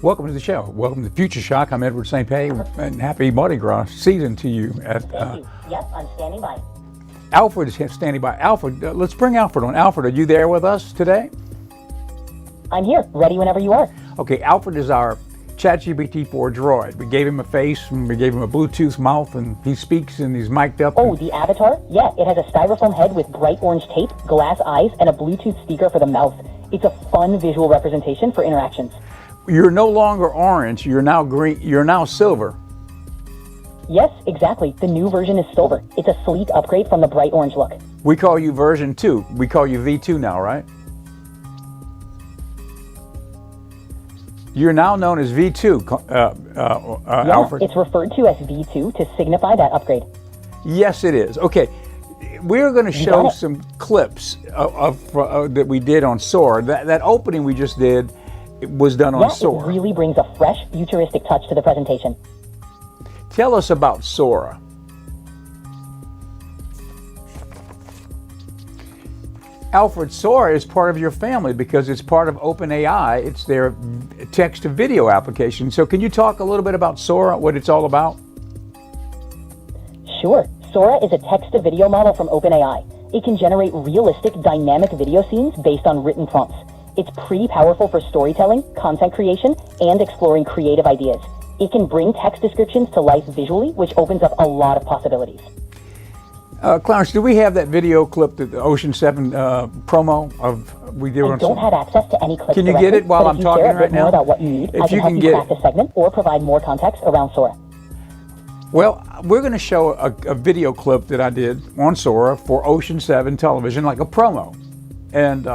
Welcome to the show. Welcome to Future Shock. I'm Edward St. Pei, and happy Mardi Gras season to you. Thank you. Yep, I'm standing by. Alfred is standing by. Alfred, let's bring Alfred on. Alfred, are you there with us today? I'm here, ready whenever you are. Okay, Alfred is our ChatGPT-4 droid. We gave him a face, and we gave him a Bluetooth mouth, and he speaks, and he's mic'd up. Oh, the avatar? Yeah, it has a styrofoam head with bright orange tape, glass eyes, and a Bluetooth speaker for the mouth. It's a fun visual representation for interactions. You're no longer orange, you're now green, you're now silver. Yes, exactly. The new version is silver. It's a sleek upgrade from the bright orange look. We call you version 2. We call you V2 now, right? You're now known as V2, Yeah, Alfred. it's referred to as V2 to signify that upgrade. Yes, it is. Okay, we're going to show some clips that we did on Sora. That opening we just did, it was done on Sora. It really brings a fresh, futuristic touch to the presentation. Tell us about Sora. Alfred, Sora is part of your family because it's part of OpenAI. It's their text-to-video application. So can you talk a little bit about Sora, what it's all about? Sure. Sora is a text-to-video model from OpenAI. It can generate realistic, dynamic video scenes based on written prompts. It's pretty powerful for storytelling, content creation, and exploring creative ideas. It can bring text descriptions to life visually, which opens up a lot of possibilities. Clarence, do we have that video clip, the Ocean 7 promo we did on Sora? I don't have access to any clips. Can you get it while I'm talking right now? More about what you need, I can help you craft a segment or provide more context around Sora. Well, we're going to show a video clip that I did on Sora for Ocean 7 television, like a promo. And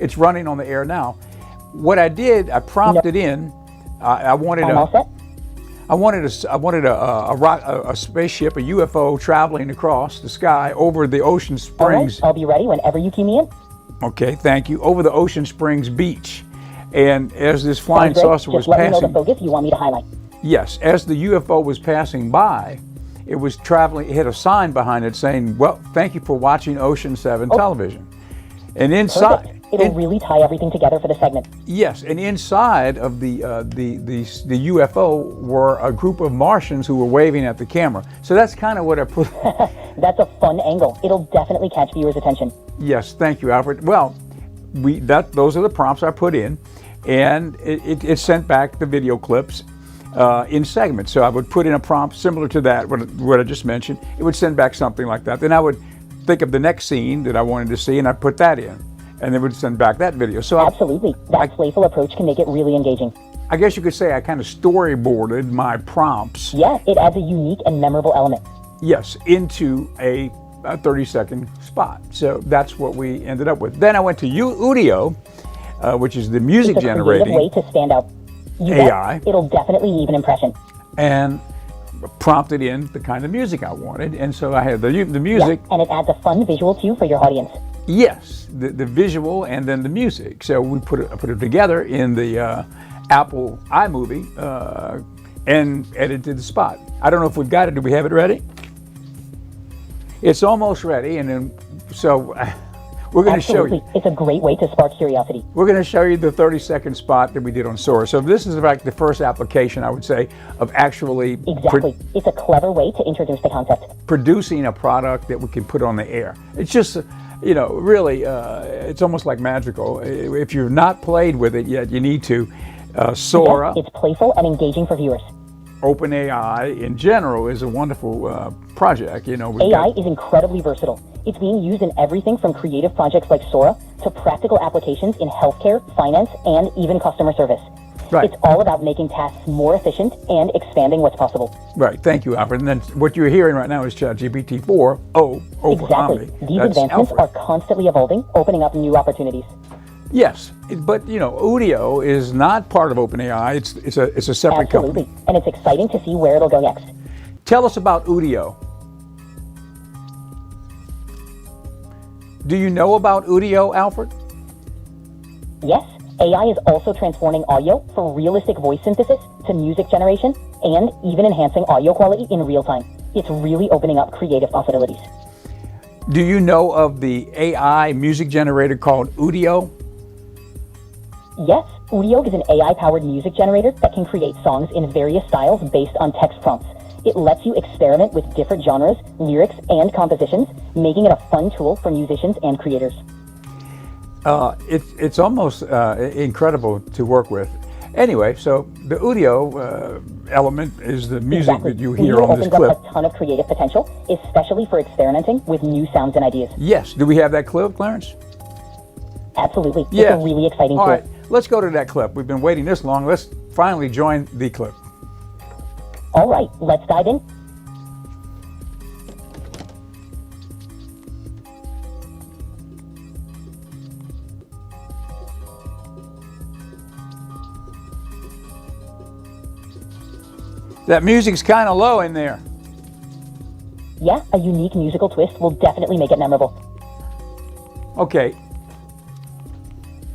it's running on the air now. What I did, I prompted in, I wanted a spaceship, a UFO traveling across the sky over the Ocean Springs. All right, I'll be ready whenever you key me in. Okay, thank you. Over the Ocean Springs beach. And as this flying saucer was passing... Just let me know the focus you want me to highlight. Yes, as the UFO was passing by, it was traveling, it had a sign behind it saying, well, thank you for watching Ocean 7 television. And inside... Perfect. It'll really tie everything together for the segment. Yes, and inside of the UFO were a group of Martians who were waving at the camera. So that's kind of what I put... That's a fun angle. It'll definitely catch viewers' attention. Yes, thank you, Alfred. Well, those are the prompts I put in, and it sent back the video clips in segments. So I would put in a prompt similar to that, what I just mentioned. It would send back something like that. Then I would think of the next scene that I wanted to see, and I'd put that in. And they would send back that video. So absolutely. That playful approach can make it really engaging. I guess you could say I kind of storyboarded my prompts. Yeah, it adds a unique and memorable element. Yes, into a 30-second spot. So that's what we ended up with. Then I went to Udio, which is the music generating way to stand out. AI. It'll definitely leave an impression. And prompted in the kind of music I wanted. And so I had the music. Yeah, and it adds a fun visual cue for your audience. Yes, the visual and then the music. So we put it together in the Apple iMovie and edited the spot. I don't know if we've got it. Do we have it ready? It's almost ready, and then so we're going to show you. It's a great way to spark curiosity. We're going to show you the 30-second spot that we did on Sora. So this is like the first application, I would say, of actually It's a clever way to introduce the concept. Producing a product that we can put on the air. It's just, you know, really, it's almost like magical. If you've not played with it yet, you need to. Sora. It's playful and engaging for viewers. OpenAI in general is a wonderful project. You know, AI is incredibly versatile. It's being used in everything from creative projects like Sora to practical applications in healthcare, finance, and even customer service. Right. It's all about making tasks more efficient and expanding what's possible. Right. Thank you, Alfred. And then what you're hearing right now is ChatGPT-4 over Omni. These advancements are constantly evolving, opening up new opportunities. Yes, but you know, Udio is not part of OpenAI. It's a separate company. And it's exciting to see where it'll go next. Tell us about Udio. Do you know about Udio, Alfred? Yes, AI is also transforming audio from realistic voice synthesis to music generation and even enhancing audio quality in real time. It's really opening up creative possibilities. Do you know of the AI music generator called Udio? Yes, Udio is an AI-powered music generator that can create songs in various styles based on text prompts. It lets you experiment with different genres, lyrics, and compositions, making it a fun tool for musicians and creators. It's almost incredible to work with. Anyway, so the Udio element is the music that you hear Udio on this opens clip. up a ton of creative potential, especially for experimenting with new sounds and ideas. Yes. Do we have that clip, Clarence? Absolutely. Yeah. It's a really exciting All tool. right. Let's go to that clip. We've been waiting this long. Let's finally join the clip. All right, let's dive in. That music's kind of low in there. Yeah, a unique musical twist will definitely make it memorable. Okay.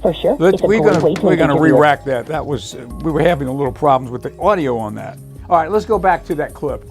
For sure, Let's, it's a we're great gonna way to we're gonna engage your viewers. re-rack that. That was we were having a little problems with the audio on that. All right, let's go back to that clip.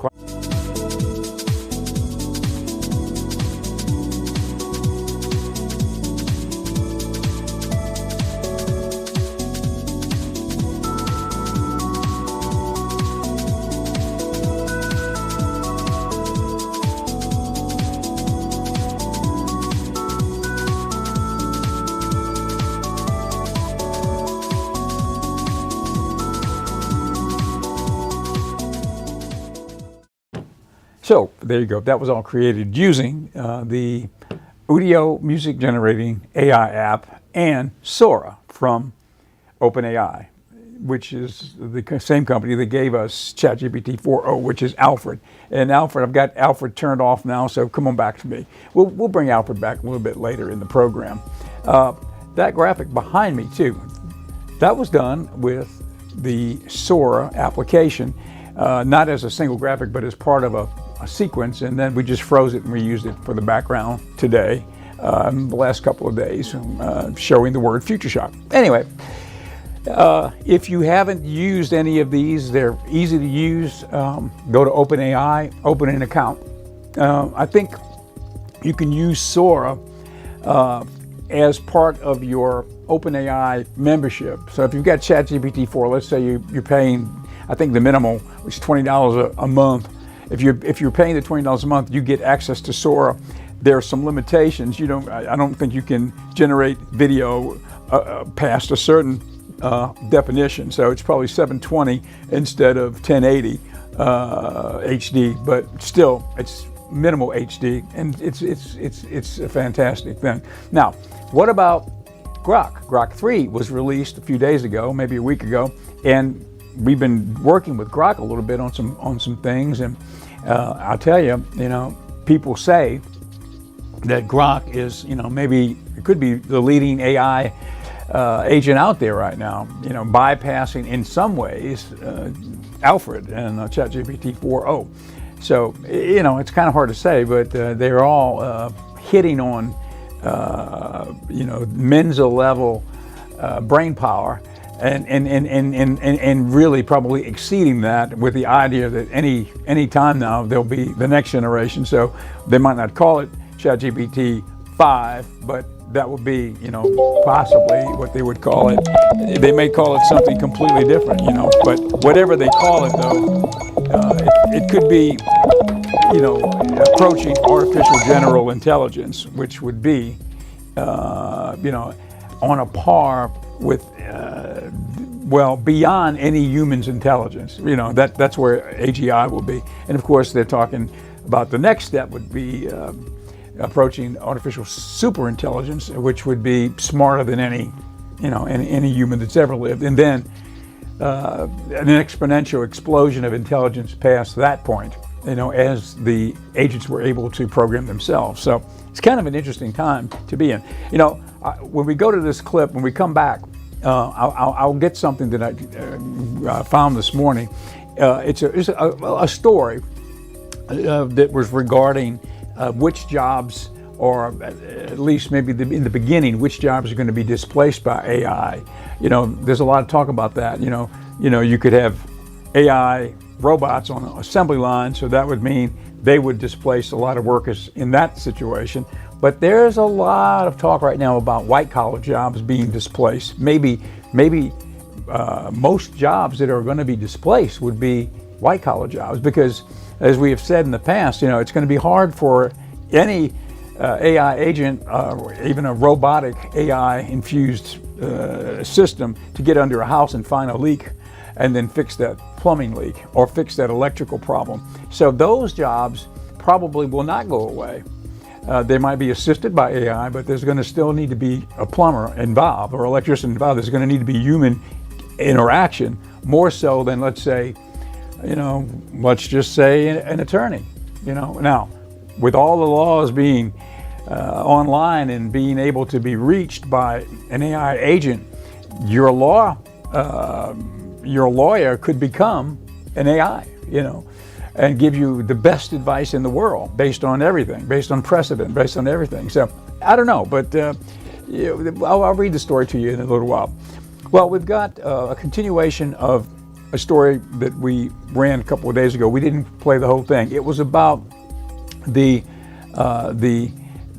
So there you go. That was all created using the Udio music generating AI app and Sora from OpenAI, which is the same company that gave us ChatGPT 4o, which is Alfred. And Alfred, I've got Alfred turned off now, so come on back to me. We'll bring Alfred back a little bit later in the program. That graphic behind me too, that was done with the Sora application, not as a single graphic, but as part of a sequence, and then we just froze it and we used it for the background today, the last couple of days, showing the word Future Shock. Anyway, if you haven't used any of these, they're easy to use. Go to OpenAI, open an account. I think you can use Sora as part of your OpenAI membership. So if you've got ChatGPT 4, let's say you're paying, I think the minimal, which is $20 a month. If you're paying the $20 a month, you get access to Sora. There are some limitations. I don't think you can generate video past a certain definition. So it's probably 720 instead of 1080 HD, but still it's minimal HD, and it's a fantastic thing. Now, what about Grok? Grok 3 was released a few days ago, maybe a week ago, and we've been working with Grok a little bit on some things, and I'll tell you, people say that Grok is, maybe it could be the leading AI agent out there right now, bypassing in some ways Alfred and ChatGPT 4o. So, it's kind of hard to say, but they're all hitting on, Mensa level brain power. And really probably exceeding that, with the idea that any time now there'll be the next generation. So they might not call it ChatGPT 5, but that would be, possibly what they would call it. They may call it something completely different, but whatever they call it, though, it could be, approaching artificial general intelligence, which would be, on a par with, beyond any human's intelligence. That's where AGI will be. And of course, they're talking about the next step would be approaching artificial superintelligence, which would be smarter than any human that's ever lived. And then an exponential explosion of intelligence past that point, as the agents were able to program themselves. So it's kind of an interesting time to be in. When we go to this clip, when we come back, I'll get something that I found this morning. It's a story that was regarding which jobs, or at least maybe in the beginning, which jobs are going to be displaced by AI. There's a lot of talk about that. You could have AI robots on an assembly line, so that would mean they would displace a lot of workers in that situation. But there's a lot of talk right now about white collar jobs being displaced. Maybe most jobs that are going to be displaced would be white collar jobs, because as we have said in the past, it's going to be hard for any AI agent, even a robotic AI infused system, to get under a house and find a leak and then fix that plumbing leak or fix that electrical problem. So those jobs probably will not go away. They might be assisted by AI, but there's going to still need to be a plumber involved or electrician involved. There's going to need to be human interaction, more so than, let's say, let's just say an attorney. Now, with all the laws being online and being able to be reached by an AI agent, your lawyer could become an AI, and give you the best advice in the world based on everything, based on precedent, based on everything. So I don't know, but I'll read the story to you in a little while. Well, we've got a continuation of a story that we ran a couple of days ago. We didn't play the whole thing. It was about the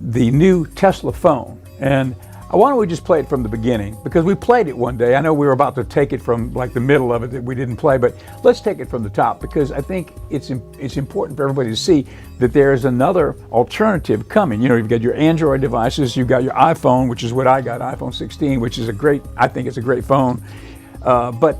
new Tesla phone, and why don't we just play it from the beginning, because we played it one day. I know we were about to take it from like the middle of it that we didn't play, but let's take it from the top, because I think it's important for everybody to see that there is another alternative coming. You've got your Android devices, you've got your iPhone, which is what I got, iPhone 16, which is I think it's a great phone, but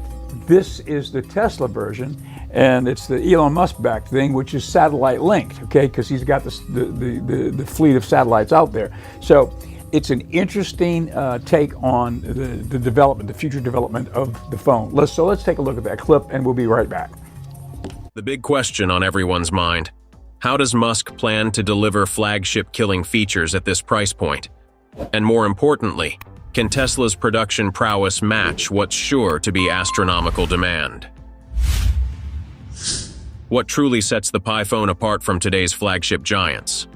this is the Tesla version, and it's the Elon Musk backed thing, which is satellite linked, okay, because he's got the fleet of satellites out there. So it's an interesting take on the development, the future development of the phone. So let's take a look at that clip, and we'll be right back. The big question on everyone's mind: how does Musk plan to deliver flagship-killing features at this price point? And more importantly, can Tesla's production prowess match what's sure to be astronomical demand? What truly sets the Pi phone apart from today's flagship giants?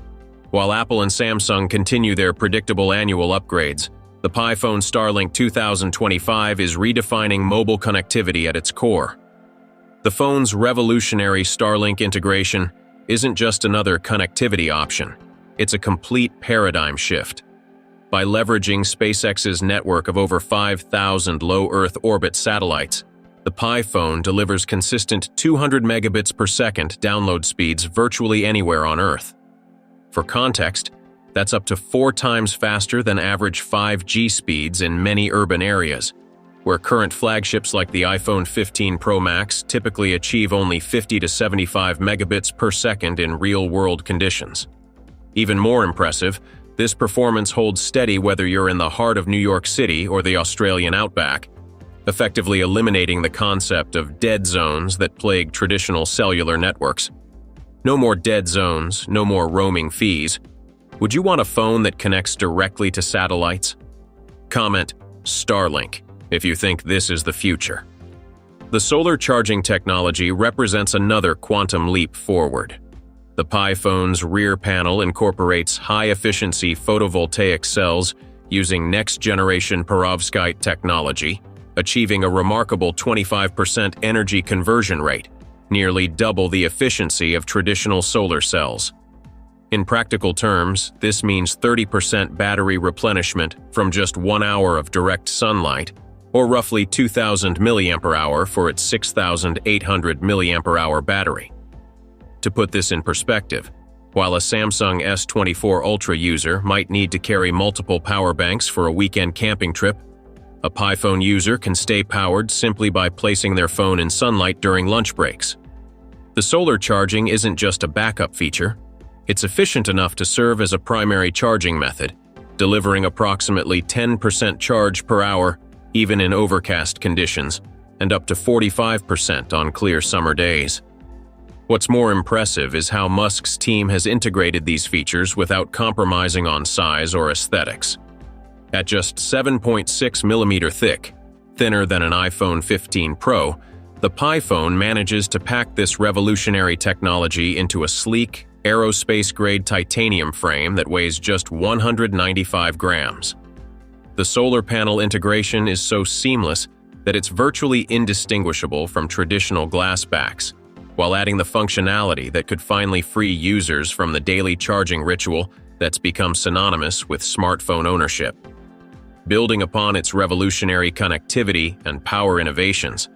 While Apple and Samsung continue their predictable annual upgrades, the Pi phone Starlink 2025 is redefining mobile connectivity at its core. The phone's revolutionary Starlink integration isn't just another connectivity option, it's a complete paradigm shift. By leveraging SpaceX's network of over 5,000 low Earth orbit satellites, the Pi phone delivers consistent 200 megabits per second download speeds virtually anywhere on Earth. For context, that's up to 4 times faster than average 5G speeds in many urban areas, where current flagships like the iPhone 15 Pro Max typically achieve only 50 to 75 megabits per second in real-world conditions. Even more impressive, this performance holds steady whether you're in the heart of New York City or the Australian outback, effectively eliminating the concept of dead zones that plague traditional cellular networks. No more dead zones, no more roaming fees. Would you want a phone that connects directly to satellites? Comment Starlink if you think this is the future. The solar charging technology represents another quantum leap forward. The Pi phone's rear panel incorporates high-efficiency photovoltaic cells using next-generation perovskite technology, achieving a remarkable 25% energy conversion rate, nearly double the efficiency of traditional solar cells. In practical terms, this means 30% battery replenishment from just 1 hour of direct sunlight, or roughly 2,000 mAh for its 6,800 mAh battery. To put this in perspective, while a Samsung S24 Ultra user might need to carry multiple power banks for a weekend camping trip, a Pi phone user can stay powered simply by placing their phone in sunlight during lunch breaks. The solar charging isn't just a backup feature, it's efficient enough to serve as a primary charging method, delivering approximately 10% charge per hour even in overcast conditions, and up to 45% on clear summer days. What's more impressive is how Musk's team has integrated these features without compromising on size or aesthetics. At just 7.6 millimeter thick, thinner than an iPhone 15 Pro, the Pi phone manages to pack this revolutionary technology into a sleek, aerospace-grade titanium frame that weighs just 195 grams. The solar panel integration is so seamless that it's virtually indistinguishable from traditional glass backs, while adding the functionality that could finally free users from the daily charging ritual that's become synonymous with smartphone ownership. Building upon its revolutionary connectivity and power innovations,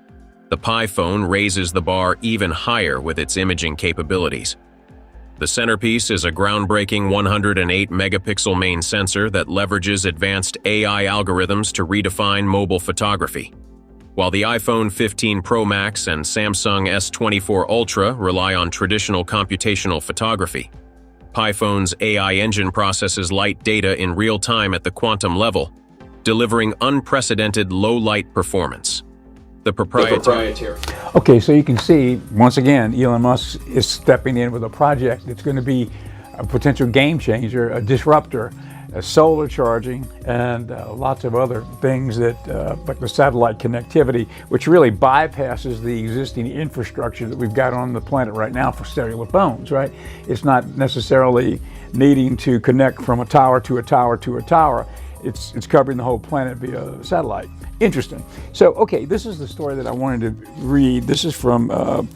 the Pi phone raises the bar even higher with its imaging capabilities. The centerpiece is a groundbreaking 108-megapixel main sensor that leverages advanced AI algorithms to redefine mobile photography. While the iPhone 15 Pro Max and Samsung S24 Ultra rely on traditional computational photography, Pi phone's AI engine processes light data in real time at the quantum level, delivering unprecedented low-light performance. The proprietary. Okay, so you can see, once again, Elon Musk is stepping in with a project that's going to be a potential game changer, a disruptor, solar charging, and lots of other things that, like the satellite connectivity, which really bypasses the existing infrastructure that we've got on the planet right now for cellular phones, right? It's not necessarily needing to connect from a tower to a tower to a tower. It's covering the whole planet via satellite. Interesting. So, okay, this is the story that I wanted to read. This is from a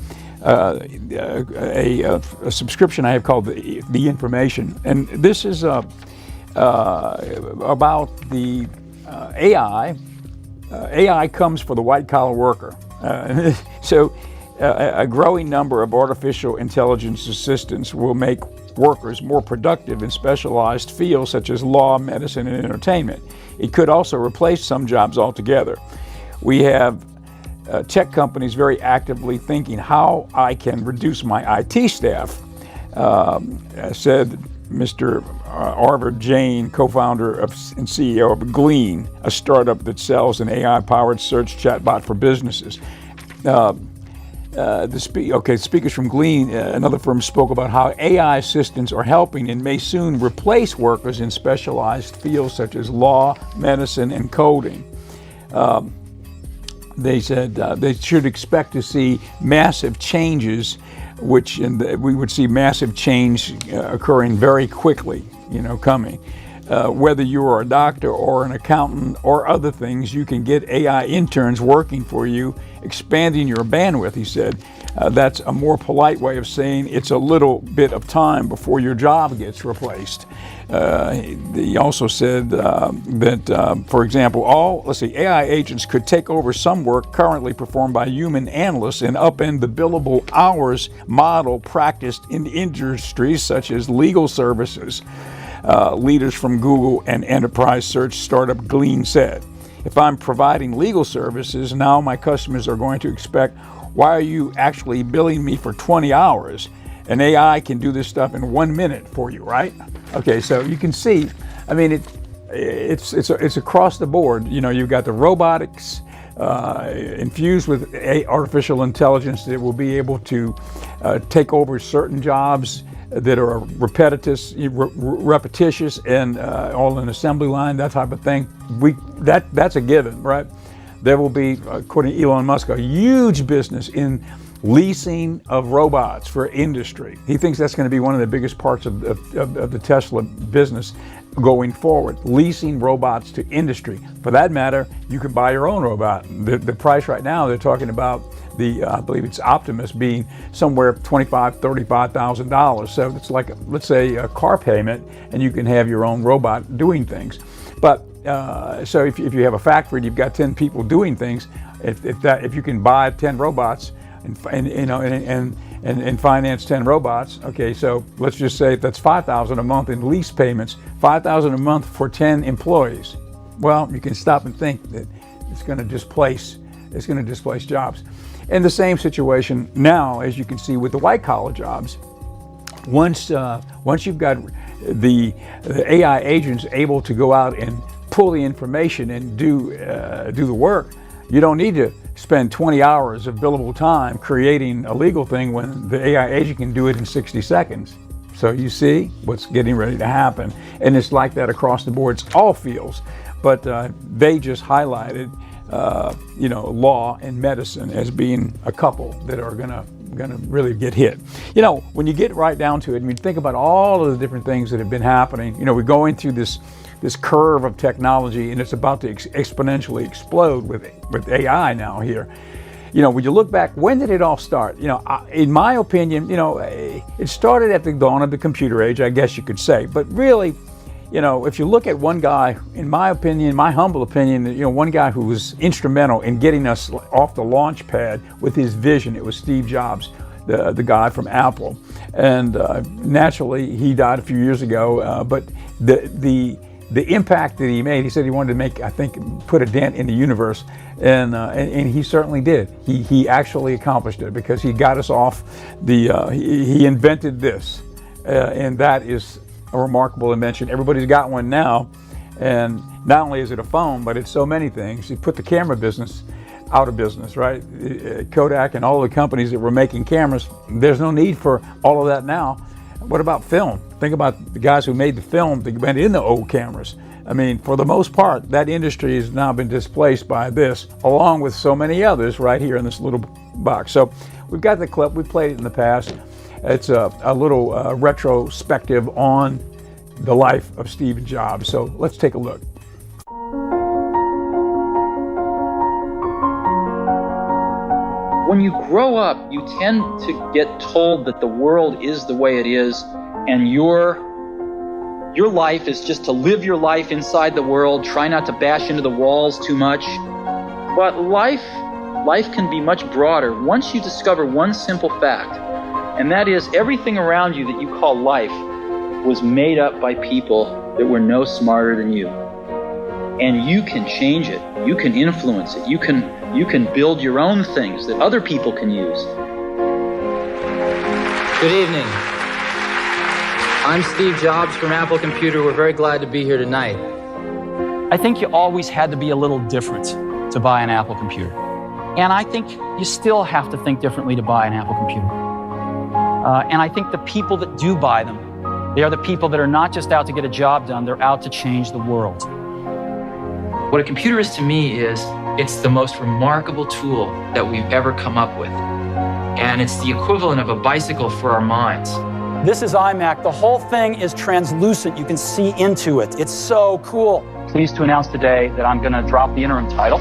subscription I have called The Information. And this is about the AI. AI comes for the white-collar worker. So a growing number of artificial intelligence assistants will make workers more productive in specialized fields such as law, medicine, and entertainment. It could also replace some jobs altogether. We have tech companies very actively thinking how I can reduce my IT staff, said Mr. Arvind Jain, co-founder and CEO of Glean, a startup that sells an AI-powered search chatbot for businesses. Speakers from Glean, another firm, spoke about how AI assistants are helping and may soon replace workers in specialized fields such as law, medicine, and coding. They said they should expect to see massive changes, we would see massive change occurring very quickly, coming. Whether you are a doctor or an accountant or other things, you can get AI interns working for you, expanding your bandwidth, he said. That's a more polite way of saying it's a little bit of time before your job gets replaced. He also said that, for example, AI agents could take over some work currently performed by human analysts and upend the billable hours model practiced in industries such as legal services. Leaders from Google and enterprise search startup Glean said, if I'm providing legal services, now my customers are going to expect, why are you actually billing me for 20 hours? An AI can do this stuff in 1 minute for you, right? Okay, so you can see, I mean, it's across the board. You've got the robotics infused with artificial intelligence that will be able to take over certain jobs that are repetitious and all in assembly line, that type of thing. That's a given, right? There will be, according to Elon Musk, a huge business in leasing of robots for industry. He thinks that's going to be one of the biggest parts of the Tesla business going forward, leasing robots to industry. For that matter, you can buy your own robot. The price right now, they're talking about I believe it's Optimus being somewhere $25,000, $35,000. So it's like, let's say, a car payment, and you can have your own robot doing things. But so if you have a factory and you've got 10 people doing things, if you can buy 10 robots and finance 10 robots, okay, so let's just say that's $5,000 a month in lease payments, $5,000 a month for 10 employees. Well, you can stop and think that it's going to displace jobs. And the same situation now, as you can see with the white-collar jobs. Once you've got the AI agents able to go out and pull the information and do the work, you don't need to spend 20 hours of billable time creating a legal thing when the AI agent can do it in 60 seconds. So you see what's getting ready to happen. And it's like that across the board. It's all fields. But they just highlighted law and medicine as being a couple that are gonna really get hit. When you get right down to it, and you think about all of the different things that have been happening, we're going through this curve of technology, and it's about to exponentially explode with AI now here. When you look back, when did it all start? In my opinion, it started at the dawn of the computer age, I guess you could say. But really, if you look at one guy, in my opinion, my humble opinion, one guy who was instrumental in getting us off the launch pad with his vision, it was Steve Jobs, the guy from Apple. And naturally, he died a few years ago, but the impact that he made, he said he wanted to make, I think, put a dent in the universe, and he certainly did. He actually accomplished it, because he got us off he invented this, and that is a remarkable invention. Everybody's got one now, and not only is it a phone, but it's so many things. You put the camera business out of business, right? Kodak and all the companies that were making cameras, there's no need for all of that now. What about film? Think about the guys who made the film that went in the old cameras. I mean, for the most part, that industry has now been displaced by this, along with so many others right here in this little box. So we've got the clip, we played it in the past. It's a little retrospective on the life of Steve Jobs. So let's take a look. When you grow up, you tend to get told that the world is the way it is, and your life is just to live your life inside the world, try not to bash into the walls too much. But life can be much broader once you discover one simple fact, and that is everything around you that you call life was made up by people that were no smarter than you. And you can change it, you can influence it, you can build your own things that other people can use. Good evening. I'm Steve Jobs from Apple Computer. We're very glad to be here tonight. I think you always had to be a little different to buy an Apple computer. And I think you still have to think differently to buy an Apple computer. And I think the people that do buy them, they are the people that are not just out to get a job done, they're out to change the world. What a computer is to me is it's the most remarkable tool that we've ever come up with. And it's the equivalent of a bicycle for our minds. This is iMac. The whole thing is translucent. You can see into it. It's so cool. Pleased to announce today that I'm going to drop the interim title.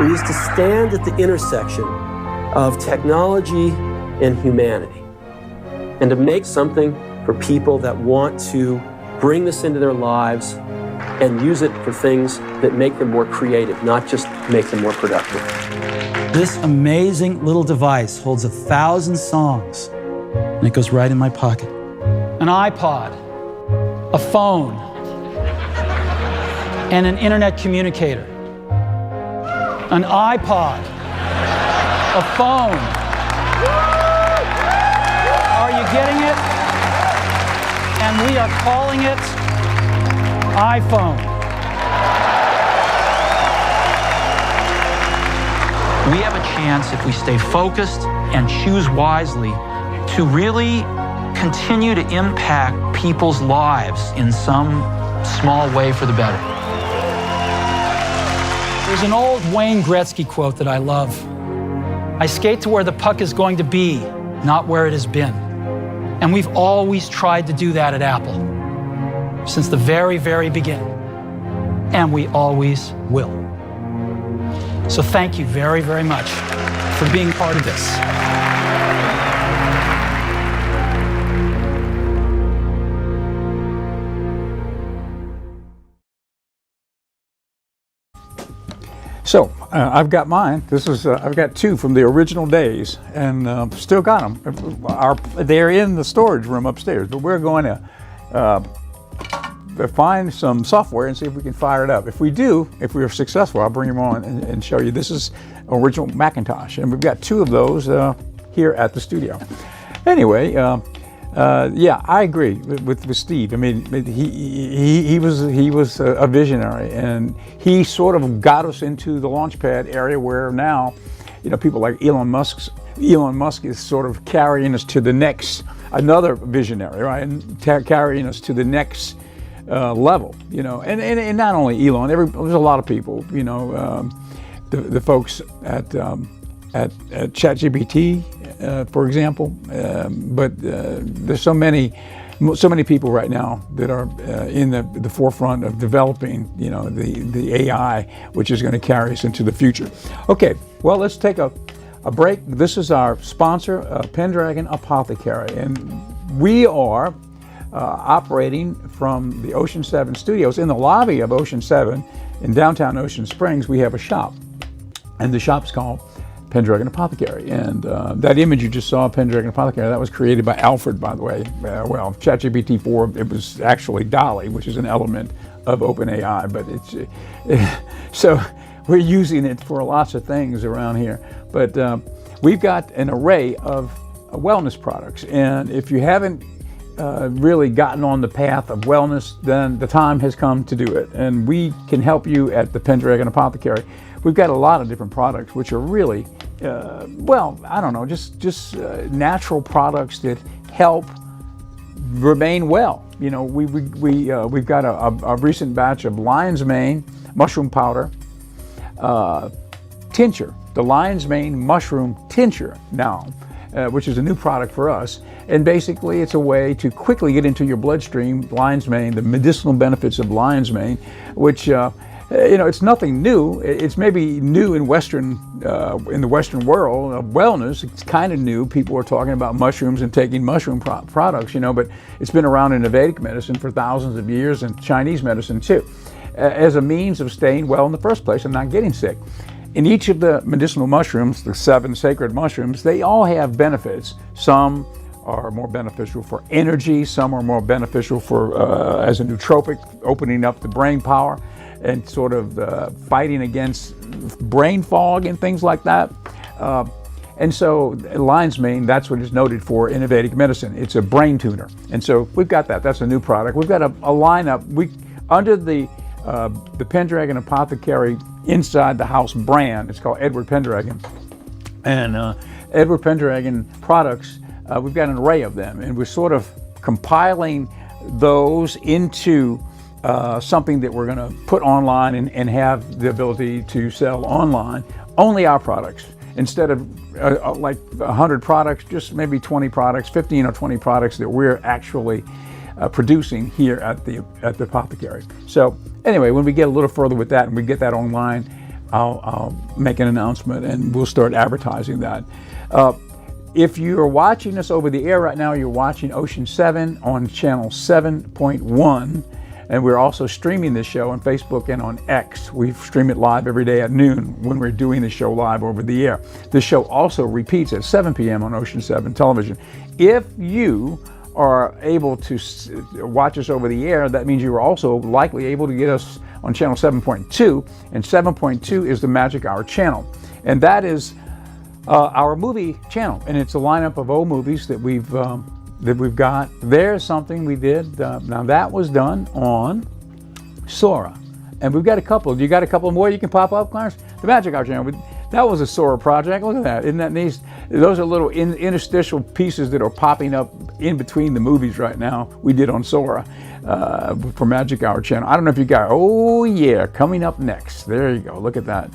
We used to stand at the intersection of technology and humanity, and to make something for people that want to bring this into their lives and use it for things that make them more creative, not just make them more productive. This amazing little device holds 1,000 songs, and it goes right in my pocket. An iPod, a phone, and an internet communicator. An iPod, a phone. Are you getting it? And we are calling it iPhone. We have a chance, if we stay focused and choose wisely, to really continue to impact people's lives in some small way for the better. There's an old Wayne Gretzky quote that I love. I skate to where the puck is going to be, not where it has been. And we've always tried to do that at Apple, since the very, very beginning. And we always will. So thank you very, very much for being part of this. So I've got mine. This is I've got two from the original days, and still got them. They're in the storage room upstairs, but we're going to find some software and see if we can fire it up. If we do, if we are successful, I'll bring them on and show you. This is original Macintosh, and we've got two of those here at the studio. Anyway, yeah, I agree with Steve. I mean, he was a visionary, and he sort of got us into the launchpad area where now, people like Elon Musk is sort of carrying us to the next, another visionary, right, and carrying us to the next level, and not only Elon, there's a lot of people, the folks at ChatGPT, for example, but there's so many people right now that are in the forefront of developing, the AI, which is going to carry us into the future. Okay, well, let's take a a break. This is our sponsor, Pendragon Apothecary, and we are operating from the Ocean 7 studios. In the lobby of Ocean 7 in downtown Ocean Springs, we have a shop, and the shop's called Pendragon Apothecary. And that image you just saw, Pendragon Apothecary, that was created by Alfred, by the way. Well, ChatGPT 4, it was actually DALL-E, which is an element of OpenAI, but so we're using it for lots of things around here. But we've got an array of wellness products, and if you haven't really gotten on the path of wellness, then the time has come to do it. And we can help you at the Pendragon Apothecary. We've got a lot of different products which are really, well, I don't know, just natural products that help remain well. You know, we've got a recent batch of lion's mane mushroom powder tincture, the lion's mane mushroom tincture now, which is a new product for us. And basically it's a way to quickly get into your bloodstream lion's mane, the medicinal benefits of lion's mane, which you know, it's nothing new. It's maybe new in the Western world of wellness. It's kind of new. People are talking about mushrooms and taking mushroom products, you know, but it's been around in Vedic medicine for thousands of years, and Chinese medicine too, as a means of staying well in the first place and not getting sick. In each of the medicinal mushrooms, the 7 sacred mushrooms, they all have benefits. Some are more beneficial for energy. Some are more beneficial for as a nootropic, opening up the brain power and sort of fighting against brain fog and things like that. And so lion's mane, that's what it's noted for in Vedic medicine. It's a brain tuner. And so we've got that. That's a new product. We've got a lineup. Under the Pendragon Apothecary inside the house brand, it's called Edward Pendragon. And Edward Pendragon products, we've got an array of them. And we're sort of compiling those into something that we're going to put online and have the ability to sell online. Only our products. Instead of like 100 products, just maybe 20 products, 15 or 20 products that we're actually producing here at the apothecary. So anyway, when we get a little further with that and we get that online, I'll make an announcement and we'll start advertising that. If you're watching us over the air right now, you're watching Ocean 7 on channel 7.1. And we're also streaming this show on Facebook and on X. We stream it live every day at noon when we're doing the show live over the air. The show also repeats at 7 p.m. on Ocean 7 television. If you are able to watch us over the air, that means you are also likely able to get us on channel 7.2. And 7.2 is the Magic Hour channel. And that is our movie channel. And it's a lineup of old movies that we've got. There's something we did. Now that was done on Sora, and we've got a couple. You got a couple more you can pop up, Clarence? The Magic Hour channel. That was a Sora project. Look at that. Isn't that neat? Those are little interstitial pieces that are popping up in between the movies right now. We did on Sora for Magic Hour channel. I don't know if you got. Oh yeah, coming up next. There you go. Look at that.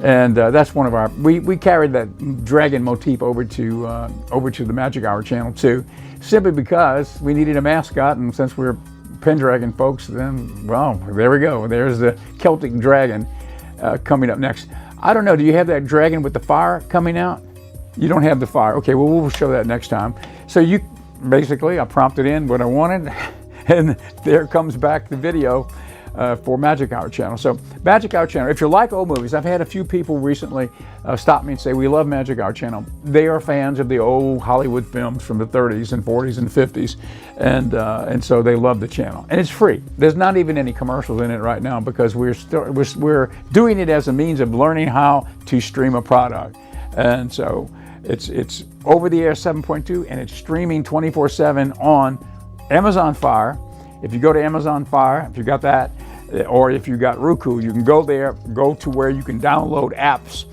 And that's one of our. We carried that dragon motif over to the Magic Hour channel too, simply because we needed a mascot, and since we're Pendragon folks, then well, there we go. There's the Celtic dragon coming up next. I don't know. Do you have that dragon with the fire coming out? You don't have the fire. Okay. Well, we'll show that next time. So you basically, I prompted in what I wanted, and there comes back the video. For Magic Hour channel. So Magic Hour channel, if you like old movies, I've had a few people recently stop me and say, we love Magic Hour channel. They are fans of the old Hollywood films from the 30s and 40s and 50s. And so they love the channel. And it's free. There's not even any commercials in it right now because we're doing it as a means of learning how to stream a product. And so it's over the air 7.2 and it's streaming 24/7 on Amazon Fire. If you go to Amazon Fire, if you got that, or if you got Roku, you can go there, go to where you can download apps,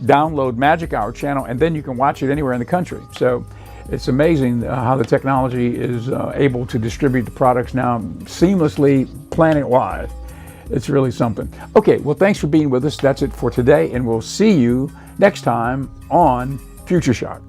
download Magic Hour channel, and then you can watch it anywhere in the country. So it's amazing how the technology is able to distribute the products now seamlessly planet-wide. It's really something. Okay, well, thanks for being with us. That's it for today, and we'll see you next time on Future Shock.